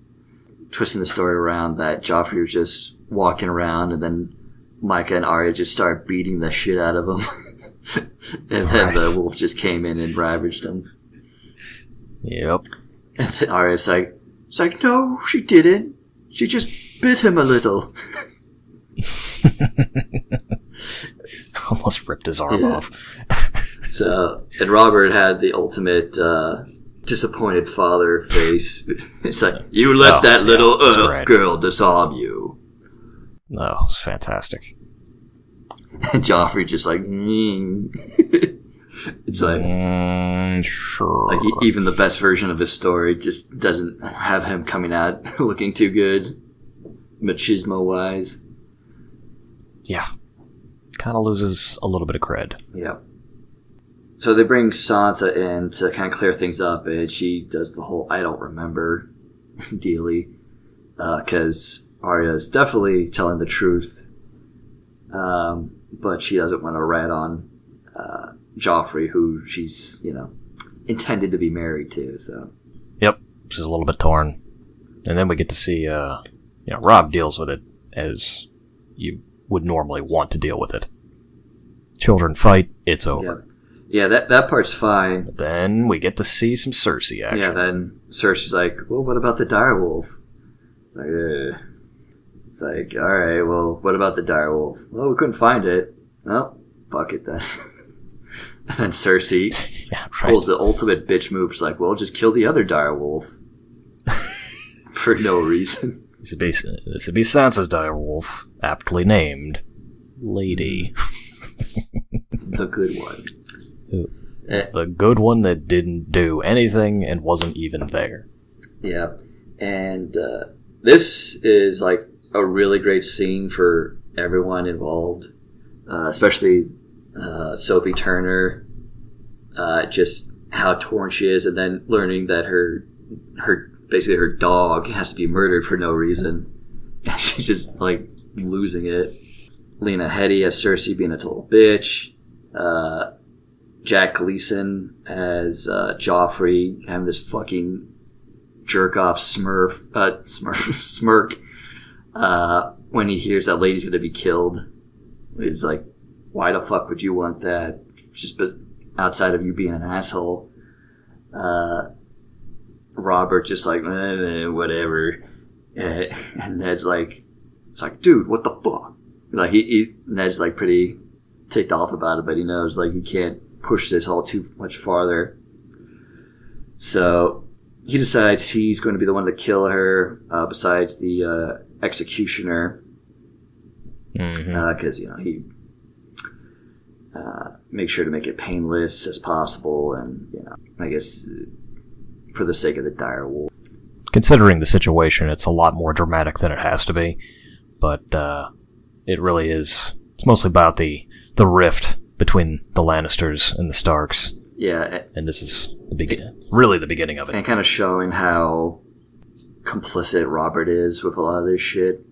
twisting the story around that Joffrey was just walking around, and then Micah and Arya just started beating the shit out of him. And then the wolf just came in and ravaged him. Yep. And then Arya's like, no, she didn't. She just bit him a little. Almost ripped his arm off. And Robert had the ultimate disappointed father face. It's like, you let that little girl disarm you. No, it's fantastic. And Joffrey just It's sure. Even the best version of his story just doesn't have him coming out looking too good, machismo wise. Yeah. Kind of loses a little bit of cred. Yeah. So they bring Sansa in to kind of clear things up, and she does the whole I don't remember dealy, because Arya is definitely telling the truth, but she doesn't want to rat on Joffrey, who she's, intended to be married to. So. Yep, she's a little bit torn. And then we get to see, Robb deals with it as you would normally want to deal with it. Children fight, it's over. Yeah, that part's fine. But then we get to see some Cersei action. Yeah, then Cersei's like, well, what about the direwolf? It's like, all right, well, what about the direwolf? Well, we couldn't find it. Well, fuck it then. And then Cersei pulls the ultimate bitch move. It's like, well, just kill the other direwolf. For no reason. This would be Sansa's direwolf, aptly named Lady. The good one. The good one that didn't do anything and wasn't even there. Yeah. And this is like a really great scene for everyone involved, especially Sophie Turner, just how torn she is, and then learning that her dog has to be murdered for no reason, and she's just like losing it. Lena Headey as Cersei being a total bitch. Jack Gleason as Joffrey having this fucking jerk off smirk when he hears that lady's gonna be killed. He's like, why the fuck would you want that? Just outside of you being an asshole. Robert just like, whatever. And Ned's like, it's like, dude, what the fuck? Like Ned's like pretty ticked off about it, but he knows like he can't push this all too much farther. So he decides he's going to be the one to kill her, besides the executioner, because he makes sure to make it painless as possible, and I guess for the sake of the direwolf. Considering the situation, it's a lot more dramatic than it has to be, but it really is. It's mostly about the rift between the Lannisters and the Starks. Yeah, and this is really the beginning of it, and kind of showing how complicit Robert is with a lot of this shit.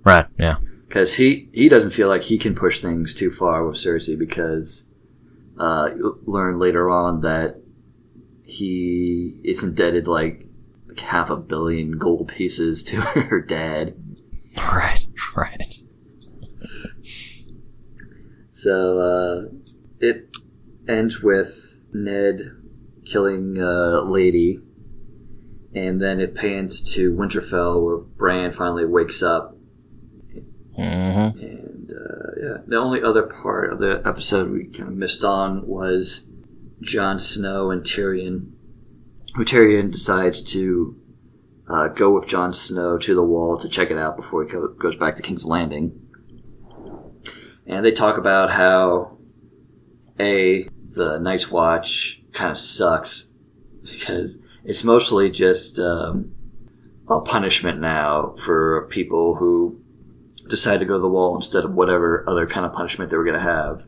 Right. Yeah. Because he doesn't feel like he can push things too far with Cersei, because you'll learn later on that he is indebted like 500 million gold pieces to her dad. Right. So it ends with Ned killing Lady, and then it pans to Winterfell, where Bran finally wakes up. Mm-hmm. And the only other part of the episode we kind of missed on was Jon Snow and Tyrion. Tyrion decides to go with Jon Snow to the Wall to check it out before he goes back to King's Landing. And they talk about how the Night's Watch kind of sucks, because it's mostly just a punishment now for people who decide to go to the Wall instead of whatever other kind of punishment they were going to have.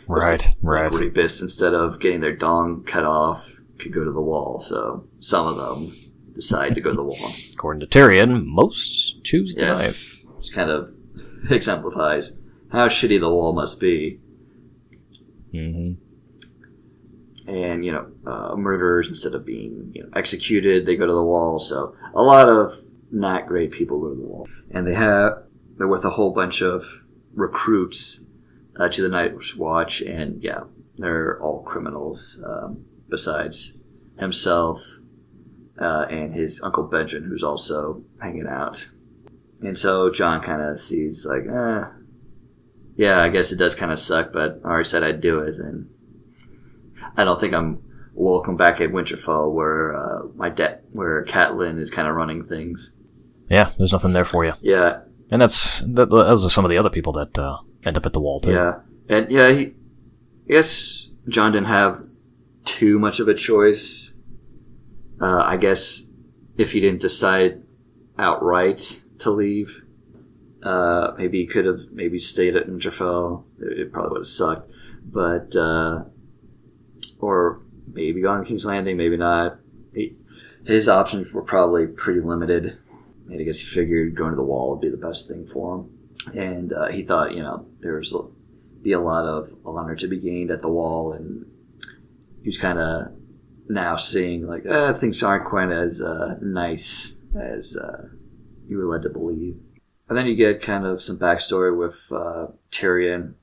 Right. Rapists, instead of getting their dong cut off, could go to the Wall. So some of them decide to go to the Wall. According to Tyrion, most choose the knife. Which kind of exemplifies how shitty the Wall must be. Mm-hmm. And, murderers, instead of being executed, they go to the Wall. So a lot of not great people go to the Wall. And they're with a whole bunch of recruits to the Night's Watch, and they're all criminals, besides himself and his Uncle Benjen, who's also hanging out. And so Jon kind of sees like, I guess it does kind of suck, but I already said I'd do it, and I don't think I'm welcome back at Winterfell, where Catelyn is kind of running things. Yeah, there's nothing there for you. Yeah, and those are some of the other people that end up at the Wall too. Yeah, and I guess Jon didn't have too much of a choice. I guess if he didn't decide outright to leave, maybe he could have stayed at Winterfell. It probably would have sucked, but or maybe gone to King's Landing, maybe not. His options were probably pretty limited. And I guess he figured going to the Wall would be the best thing for him. And he thought, there's be a lot of honor to be gained at the Wall. And he was kind of now seeing, like, things aren't quite as nice as you were led to believe. And then you get kind of some backstory with Tyrion,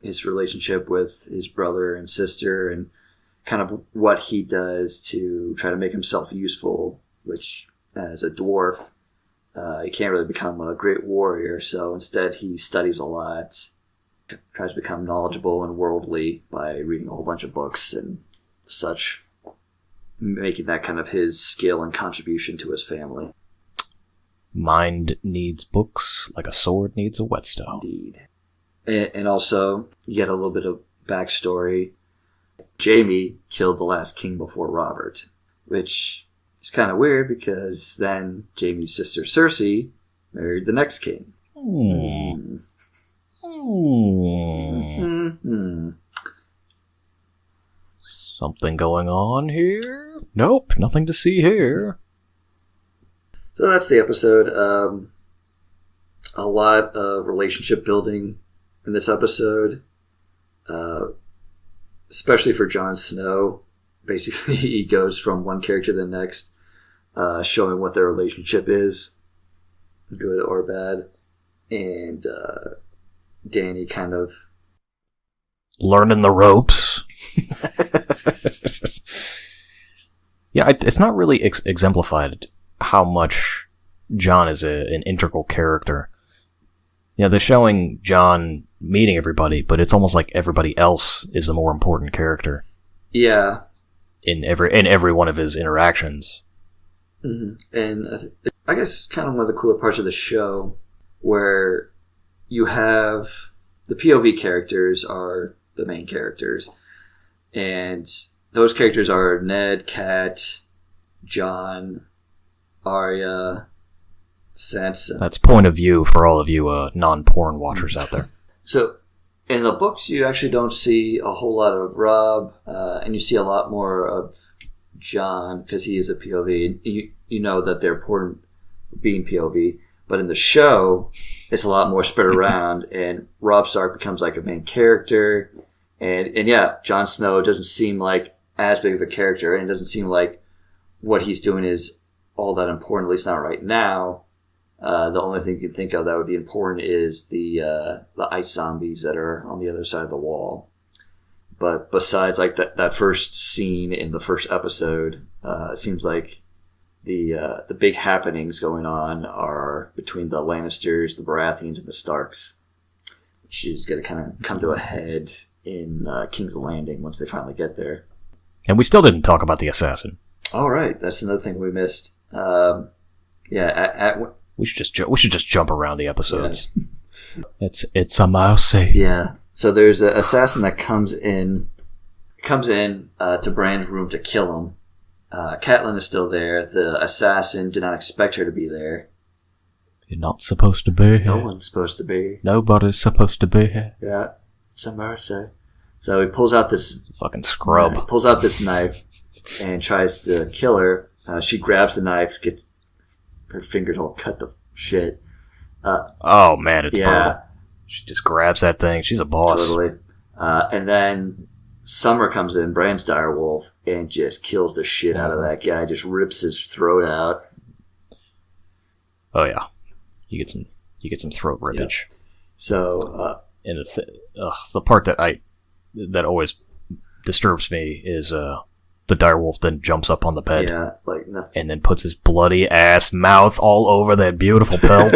his relationship with his brother and sister, and kind of what he does to try to make himself useful, which as a dwarf, he can't really become a great warrior. So instead, he studies a lot, tries to become knowledgeable and worldly by reading a whole bunch of books and such, making that kind of his skill and contribution to his family. Mind needs books like a sword needs a whetstone. Indeed. And also, you get a little bit of backstory. Jaime killed the last king before Robert, which is kind of weird because then Jaime's sister Cersei married the next king. Something going on here? Nope, nothing to see here. So that's the episode. A lot of relationship building in this episode, especially for Jon Snow. Basically, he goes from one character to the next, showing what their relationship is, good or bad. And Dany kind of learning the ropes. Yeah, it's not really exemplified how much Jon is an integral character. Yeah, they're showing Jon meeting everybody, but it's almost like everybody else is the more important character. Yeah. In every one of his interactions. Mm-hmm. And I guess kind of one of the cooler parts of the show, where you have the POV characters are the main characters, and those characters are Ned, Kat, Jon, Arya, Sansa. That's point of view for all of you non-porn watchers out there. So, in the books, you actually don't see a whole lot of Robb, and you see a lot more of Jon because he is a POV. You know that they're important being POV, but in the show, it's a lot more spread around, and Robb Stark becomes like a main character, and yeah, Jon Snow doesn't seem like as big of a character, and it doesn't seem like what he's doing is all that important, at least not right now. The only thing you can think of that would be important is the ice zombies that are on the other side of the wall. But besides, like that first scene in the first episode, it seems like the big happenings going on are between the Lannisters, the Baratheons, and the Starks, which is going to kind of come to a head in King's Landing once they finally get there. And we still didn't talk about the assassin. All right, that's another thing we missed. We should just jump around the episodes. Yeah. It's a mousey. Yeah. So there's an assassin that comes in to Bran's room to kill him. Catelyn is still there. The assassin did not expect her to be there. You're not supposed to be here. No one's supposed to be. Nobody's supposed to be here. Yeah. Some mercy. So he pulls out this fucking scrub. He pulls out this knife and tries to kill her. She grabs the knife, gets her fingers all cut to shit. Oh man, it's brutal. She just grabs that thing. She's a boss. Totally. And then Summer comes in, Bran's direwolf, and just kills the shit out of that guy. Just rips his throat out. Oh yeah, you get some throat rippage. Yep. So, and the part that always disturbs me is the direwolf then jumps up on the bed, and then puts his bloody ass mouth all over that beautiful pelt.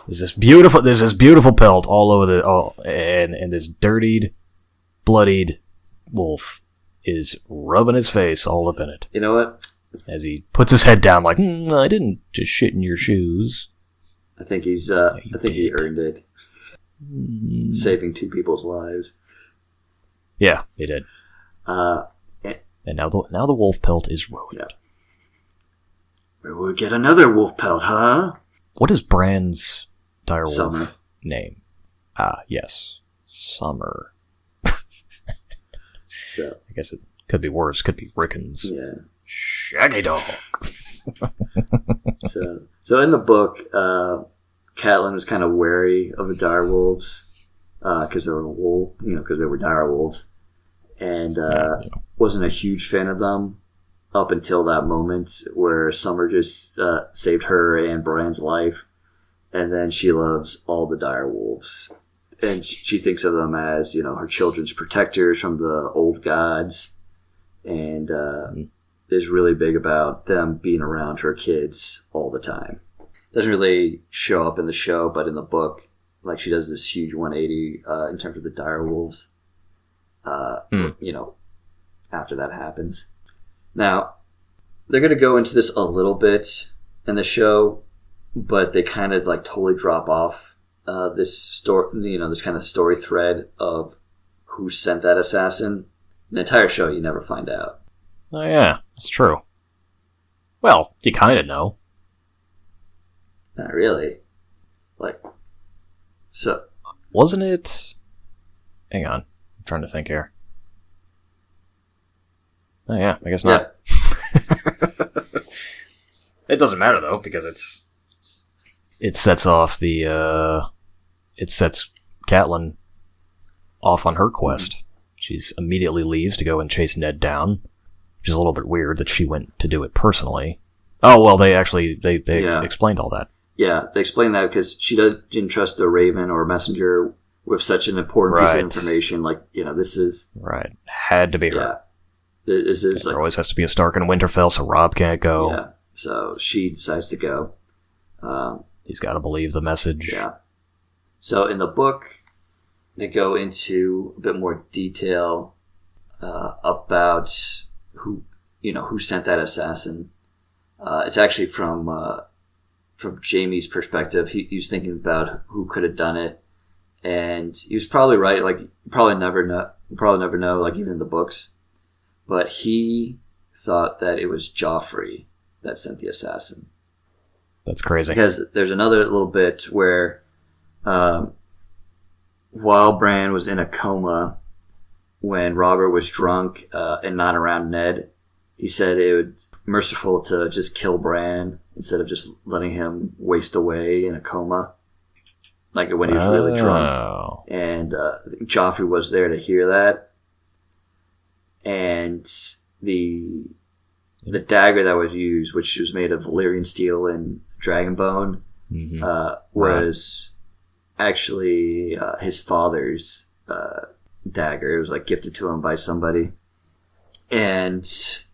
There's this beautiful pelt all over and this dirtied, bloodied wolf is rubbing his face all up in it. You know what? As he puts his head down, like, I didn't just shit in your shoes. I think he earned it, saving 2 people's lives. Yeah, he did. And now the wolf pelt is ruined. Yeah. Where will we get another wolf pelt, huh? What is Bran's direwolf Summer. name? Yes. Summer. So I guess it could be worse. Could be Rickons. Yeah. Shaggy dog. So in the book, Catelyn was kind of wary of the direwolves because they were because they were direwolves, and wasn't a huge fan of them up until that moment where Summer just saved her and Bran's life, and then she loves all the direwolves, and she thinks of them as her children's protectors from the old gods, and is really big about them being around her kids all the time. Doesn't really show up in the show, but in the book, like she does this huge 180 in terms of the direwolves. You know, after that happens. Now, they're going to go into this a little bit in the show, but they kind of like totally drop off this story. You know, this kind of story thread of who sent that assassin. The entire show, you never find out. Oh yeah, that's true. Well, you kind of know. Not really. Like, so wasn't it? Hang on, I'm trying to think here. Oh yeah, I guess not. Yeah. It doesn't matter though, because it sets off it sets Catelyn off on her quest. Mm-hmm. She's immediately leaves to go and chase Ned down, which is a little bit weird that she went to do it personally. Oh well, they explained all that. Yeah, they explained that because she didn't trust a raven or a messenger with such an important piece of information. Like, you know, this is right. Had to be her. This is there always has to be a Stark and Winterfell, so Robb can't go. Yeah, so she decides to go. He's got to believe the message. Yeah. So in the book, they go into a bit more detail about who sent that assassin. It's actually from Jaime's perspective. He was thinking about who could have done it, and he was probably right. Like, you probably never know. Like, even in the books. But he thought that it was Joffrey that sent the assassin. That's crazy. Because there's another little bit where while Bran was in a coma, when Robert was drunk and not around Ned, he said it would be merciful to just kill Bran instead of just letting him waste away in a coma. Like when he was really drunk. And Joffrey was there to hear that. And the dagger that was used, which was made of Valyrian steel and dragon bone, was actually his father's dagger. It was like gifted to him by somebody, and it's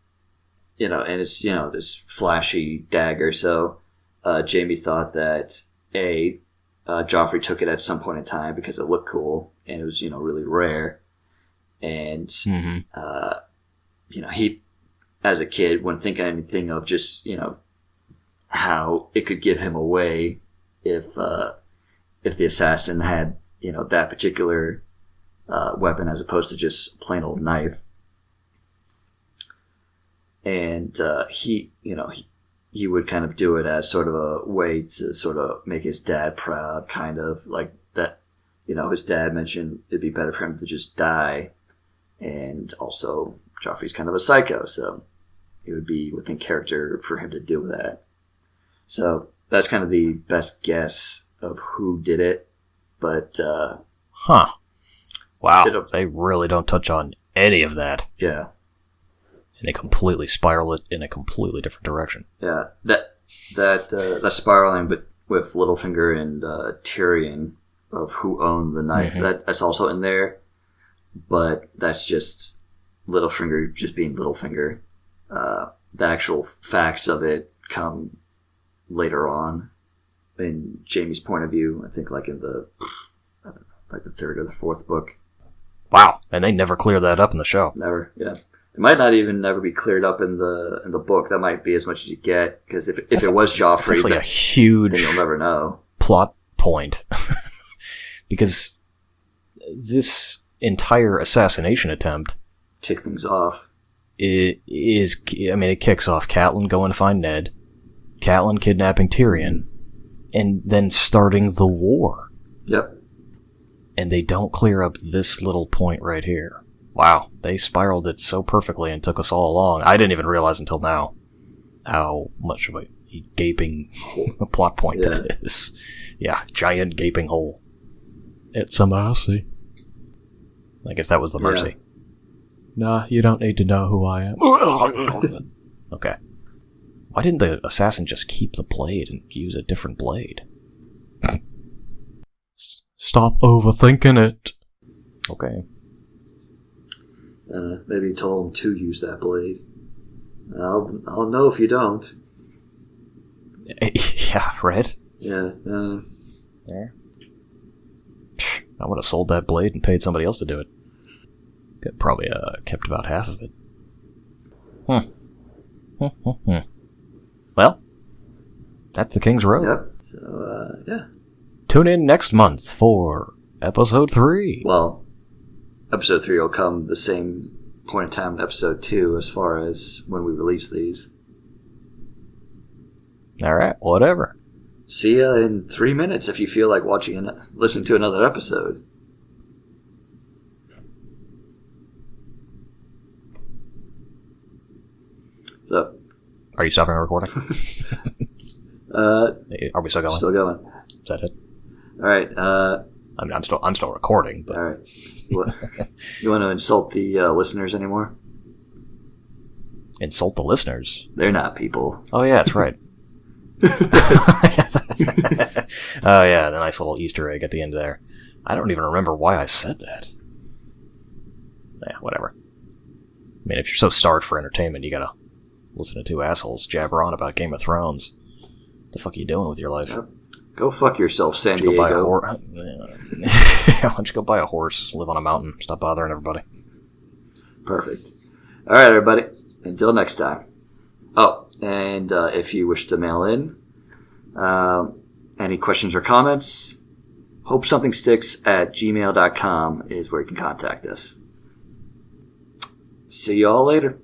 this flashy dagger. So Jaime thought that Joffrey took it at some point in time because it looked cool and it was really rare. And, he, as a kid, wouldn't think anything of just, how it could give him away if the assassin had, that particular weapon as opposed to just a plain old knife. And he would kind of do it as sort of a way to sort of make his dad proud, kind of like that. His dad mentioned it'd be better for him to just die. And also, Joffrey's kind of a psycho, so it would be within character for him to do that. So that's kind of the best guess of who did it. But wow, they really don't touch on any of that. Yeah, and they completely spiral it in a completely different direction. Yeah, that spiraling, but with Littlefinger and Tyrion of who owned the knife. That's also in there. But that's just Littlefinger just being Littlefinger. The actual facts of it come later on in Jaime's point of view. I think like in the third or the fourth book. Wow, and they never clear that up in the show. Never, yeah. It might not even never be cleared up in the book. That might be as much as you get because if it was Joffrey, that's a huge then you'll never know plot point because this entire assassination attempt kick things off. It kicks off Catelyn going to find Ned, Catelyn kidnapping Tyrion, and then starting the war. Yep. And they don't clear up this little point right here. Wow, they spiraled it so perfectly and took us all along. I didn't even realize until now how much of a gaping plot point that is. Yeah, giant gaping hole. It's a mercy. I guess that was the mercy. Yeah. Nah, you don't need to know who I am. Okay. Why didn't the assassin just keep the blade and use a different blade? Stop overthinking it. Okay. Maybe he told him to use that blade. I'll know if you don't. Yeah, right? Yeah. Yeah. I would have sold that blade and paid somebody else to do it. Could probably kept about half of it. Well, that's the King's Road. Yep. So, yeah. Tune in next month for episode 3. Well, episode 3 will come the same point in time in episode 2 as far as when we release these. Alright, whatever. See ya in 3 minutes if you feel like listening to another episode. So, are you stopping recording? Are we still going? Still going. Is that it? All right. I mean, I'm still recording. But... All right. You want to insult the listeners anymore? Insult the listeners? They're not people. Oh yeah, that's right. Oh yeah, the nice little Easter egg at the end there. I don't even remember why I said that. Yeah, whatever. I mean, if you're so starved for entertainment, you gotta listen to two assholes jabber on about Game of Thrones. What the fuck are you doing with your life? Yep. Go fuck yourself, San Diego. Why don't you go buy a horse, live on a mountain, stop bothering everybody. Perfect. All right, everybody. Until next time. Oh, and if you wish to mail in any questions or comments, hopesomething sticks@gmail.com is where you can contact us. See you all later.